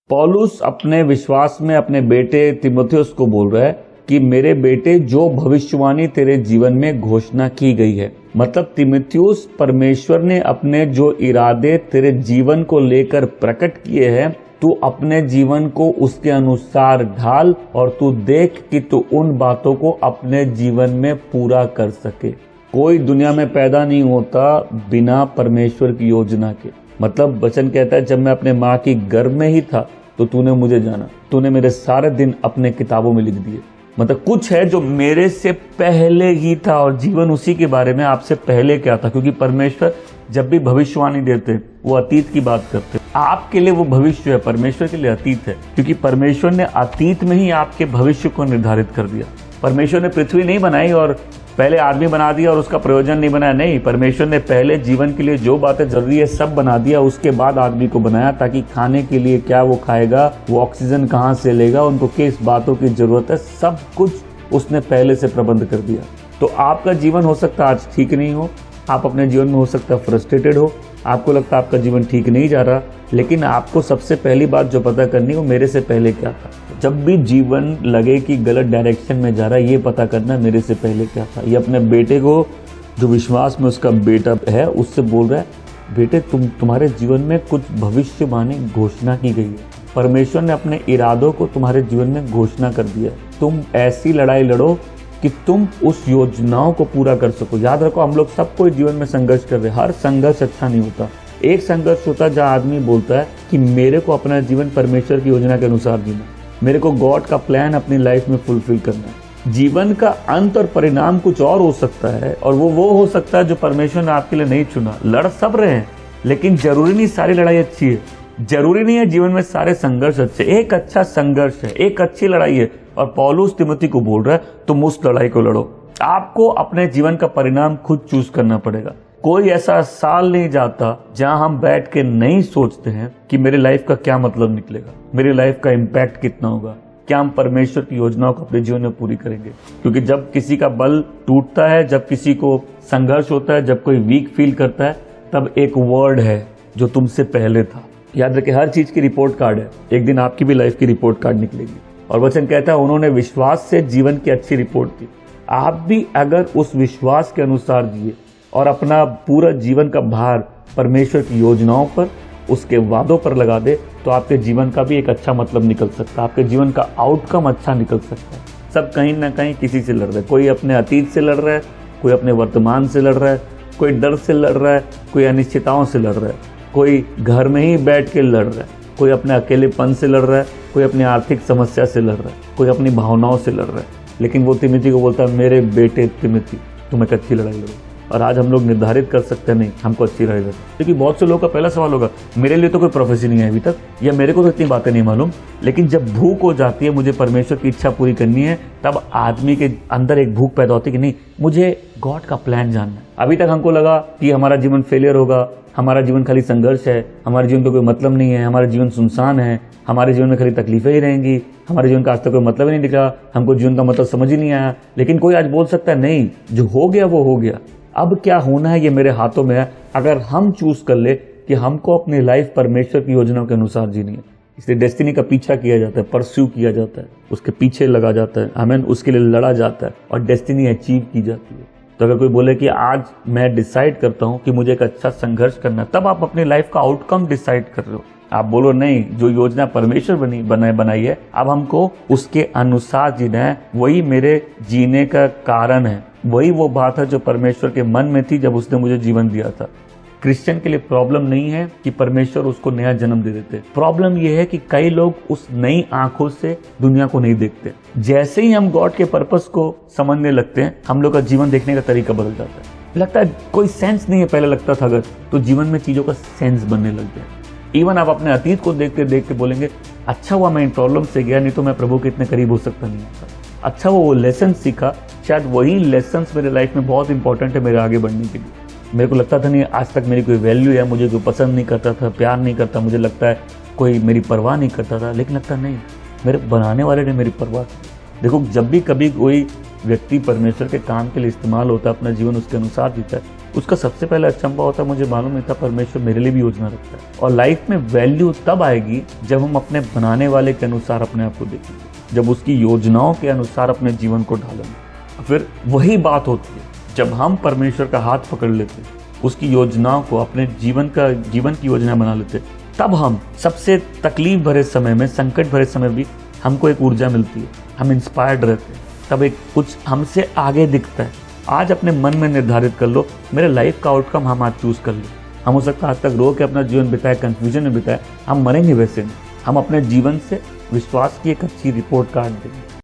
पौलुस अपने विश्वास में अपने बेटे तीमुथियुस को बोल रहा है कि मेरे बेटे, जो भविष्यवाणी तेरे जीवन में घोषणा की गई है, मतलब तीमुथियुस, परमेश्वर ने अपने जो इरादे तेरे जीवन को लेकर प्रकट किए हैं, तू अपने जीवन को उसके अनुसार ढाल और तू देख कि तू उन बातों को अपने जीवन में पूरा कर सके। कोई दुनिया में पैदा नहीं होता बिना परमेश्वर की योजना के। मतलब वचन कहता है, जब मैं अपने माँ की गर्भ में ही था तो तूने मुझे जाना, तूने मेरे सारे दिन अपने किताबों में लिख दिए। मतलब कुछ है जो मेरे से पहले ही था, और जीवन उसी के बारे में आपसे पहले क्या था, क्योंकि परमेश्वर जब भी भविष्यवाणी देते वो अतीत की बात करते। आपके लिए वो भविष्य है, परमेश्वर के लिए अतीत है, क्योंकि परमेश्वर ने अतीत में ही आपके भविष्य को निर्धारित कर दिया। परमेश्वर ने पृथ्वी नहीं बनाई और पहले आदमी बना दिया और उसका प्रयोजन नहीं बनाया। नहीं, परमेश्वर ने पहले जीवन के लिए जो बातें जरूरी है सब बना दिया, उसके बाद आदमी को बनाया, ताकि खाने के लिए क्या वो खाएगा, वो ऑक्सीजन कहाँ से लेगा, उनको किस बातों की जरूरत है, सब कुछ उसने पहले से प्रबंध कर दिया। तो आपका जीवन हो सकता है आज ठीक नहीं हो, आप अपने जीवन में हो सकता है फ्रस्ट्रेटेड हो, आपको लगता है आपका जीवन ठीक नहीं जा रहा, लेकिन आपको सबसे पहली बात जो पता करनी है वो मेरे से पहले क्या था। जब भी जीवन लगे कि गलत डायरेक्शन में जा रहा है, ये पता करना मेरे से पहले क्या था। ये अपने बेटे को, जो विश्वास में उसका बेटा है, उससे बोल रहा है, बेटे तुम्हारे जीवन में कुछ भविष्यवाणी घोषणा की गई है। परमेश्वर ने अपने इरादों को तुम्हारे जीवन में घोषणा कर दिया है। तुम ऐसी लड़ाई लड़ो कि तुम उस योजनाओं को पूरा कर सको। याद रखो, हम लोग सब कोई जीवन में संघर्ष कर रहे हैं। हर संघर्ष अच्छा नहीं होता। एक संघर्ष होता है जहाँ आदमी बोलता है कि मेरे को अपना जीवन परमेश्वर की योजना के अनुसार जीना, मेरे को गॉड का प्लान अपनी लाइफ में फुलफिल करना है। जीवन का अंत और परिणाम कुछ और हो सकता है, और वो हो सकता है जो परमेश्वर ने आपके लिए नहीं चुना। लड़ सब रहे हैं, लेकिन जरूरी नहीं सारी लड़ाई अच्छी है, जरूरी नहीं है जीवन में सारे संघर्ष अच्छे। एक अच्छा संघर्ष है, एक अच्छी लड़ाई है, और पौलुस तिमुथी को बोल रहा है तुम उस लड़ाई को लड़ो। आपको अपने जीवन का परिणाम खुद चूज करना पड़ेगा। कोई ऐसा साल नहीं जाता जहां हम बैठ के नहीं सोचते हैं कि मेरी लाइफ का क्या मतलब निकलेगा, मेरी लाइफ का इम्पैक्ट कितना होगा, क्या हम परमेश्वर की योजनाओं को अपने जीवन में पूरी करेंगे। क्योंकि जब किसी का बल टूटता है, जब किसी को संघर्ष होता है, जब कोई वीक फील करता है, तब एक वर्ड है जो तुमसे पहले था। याद रखें, हर चीज की रिपोर्ट कार्ड है, एक दिन आपकी भी लाइफ की रिपोर्ट कार्ड निकलेगी। और वचन कहता है उन्होंने विश्वास से जीवन की अच्छी रिपोर्ट दी। आप भी अगर उस विश्वास के अनुसार जिए और अपना पूरा जीवन का भार परमेश्वर की योजनाओं पर, उसके वादों पर लगा दे, तो आपके जीवन का भी एक अच्छा मतलब निकल सकता है, आपके जीवन का आउटकम अच्छा निकल सकता है। सब कहीं ना कहीं किसी से लड़ रहे हैं। कोई अपने अतीत से लड़ रहा है, कोई अपने वर्तमान से लड़ रहा है, कोई डर से लड़ रहा है, कोई अनिश्चितताओं से लड़ रहा है, कोई घर में ही बैठ के लड़ रहा है, कोई अपने अकेलेपन से लड़ रहा है, कोई अपनी आर्थिक समस्या से लड़ रहा है, कोई अपनी भावनाओं से लड़ रहा है। लेकिन वो तिमुथी को बोलता है, मेरे बेटे तिमुथी, तुम एक अच्छी लड़ाई लड़ो। और आज हम लोग निर्धारित कर सकते हैं, नहीं हमको अच्छी लड़ाई लड़ो। क्योंकि बहुत से लोगों का पहला सवाल होगा, मेरे लिए तो कोई प्रोफेसी नहीं है अभी तक, या मेरे को तो इतनी बातें नहीं मालूम। लेकिन जब भूख हो जाती है, मुझे परमेश्वर की इच्छा पूरी करनी है, तब आदमी के अंदर एक भूख पैदा होती है कि नहीं, मुझे गॉड का प्लान जानना है। अभी तक हमको लगा कि हमारा जीवन फेलियर होगा, हमारा जीवन खाली संघर्ष है, हमारे जीवन का कोई मतलब नहीं है, हमारा जीवन सुनसान है, हमारे जीवन में खाली तकलीफें ही रहेंगी, हमारे जीवन का आज तक कोई मतलब ही नहीं दिखा, हमको जीवन का मतलब समझ ही नहीं आया। लेकिन कोई आज बोल सकता है, नहीं, जो हो गया वो हो गया, अब क्या होना है ये मेरे हाथों में है। अगर हम चूज कर ले कि हमको अपनी लाइफ परमेश्वर की योजनाओं के अनुसार जीनी है, इसलिए डेस्टिनी का पीछा किया जाता है, परस्यू किया जाता है, उसके पीछे लगा जाता है, हमें उसके लिए लड़ा जाता है, और डेस्टिनी अचीव की जाती है। तो अगर कोई बोले कि आज मैं डिसाइड करता हूं कि मुझे एक अच्छा संघर्ष करना है, तब आप अपनी लाइफ का आउटकम डिसाइड कर रहे हो। आप बोलो नहीं, जो योजना परमेश्वर बनाई है, अब हमको उसके अनुसार जीना है, वही मेरे जीने का कारण है, वही वो बात है जो परमेश्वर के मन में थी जब उसने मुझे जीवन दिया था। क्रिश्चियन के लिए प्रॉब्लम नहीं है कि परमेश्वर उसको नया जन्म दे देते, प्रॉब्लम यह है कि कई लोग उस नई आंखों से दुनिया को नहीं देखते। जैसे ही हम गॉड के पर्पस को समझने लगते हैं, हम लोग का जीवन देखने का तरीका बदल जाता है। लगता है कोई सेंस नहीं है, पहले लगता था अगर, तो जीवन में चीजों का सेंस बनने लग गया। इवन आप अपने अतीत को देखते देखते बोलेंगे, अच्छा हुआ मैं इन प्रॉब्लम से गया, नहीं तो मैं प्रभु के इतने करीब हो सकता नहीं था। अच्छा वो लेसन सीखा, शायद वही लेसन मेरे लाइफ में बहुत इंपॉर्टेंट है मेरे आगे बढ़ने के लिए। मेरे को लगता था नहीं आज तक मेरी कोई वैल्यू है, मुझे कोई पसंद नहीं करता था, प्यार नहीं करता, मुझे लगता है कोई मेरी परवाह नहीं करता था, लेकिन लगता नहीं, मेरे बनाने वाले ने मेरी परवाह की। देखो, जब भी कभी कोई व्यक्ति परमेश्वर के काम के लिए इस्तेमाल होता है, अपना जीवन उसके अनुसार जीता है, उसका सबसे पहले अचंभा होता है, मुझे मालूम नहीं था परमेश्वर मेरे लिए भी योजना रखता है। और लाइफ में वैल्यू तब आएगी जब हम अपने बनाने वाले के अनुसार अपने आप को देखेंगे, जब उसकी योजनाओं के अनुसार अपने जीवन को ढालेंगे। फिर वही बात होती है जब हम परमेश्वर का हाथ पकड़ लेते, उसकी योजनाओं को अपने जीवन की योजना बना लेते, तब हम सबसे तकलीफ भरे समय में, संकट भरे समय भी हमको एक ऊर्जा मिलती है, हम इंस्पायर्ड रहते हैं, तब एक कुछ हमसे आगे दिखता है। आज अपने मन में निर्धारित कर लो, मेरे लाइफ का आउटकम हम आज चूज कर ले। हम हो सकता है आज तक रो के अपना जीवन बिताए, कंफ्यूजन में बिताए, हम मरेंगे वैसे नहीं, हम अपने जीवन से विश्वास की एक अच्छी रिपोर्ट कार्ड देंगे।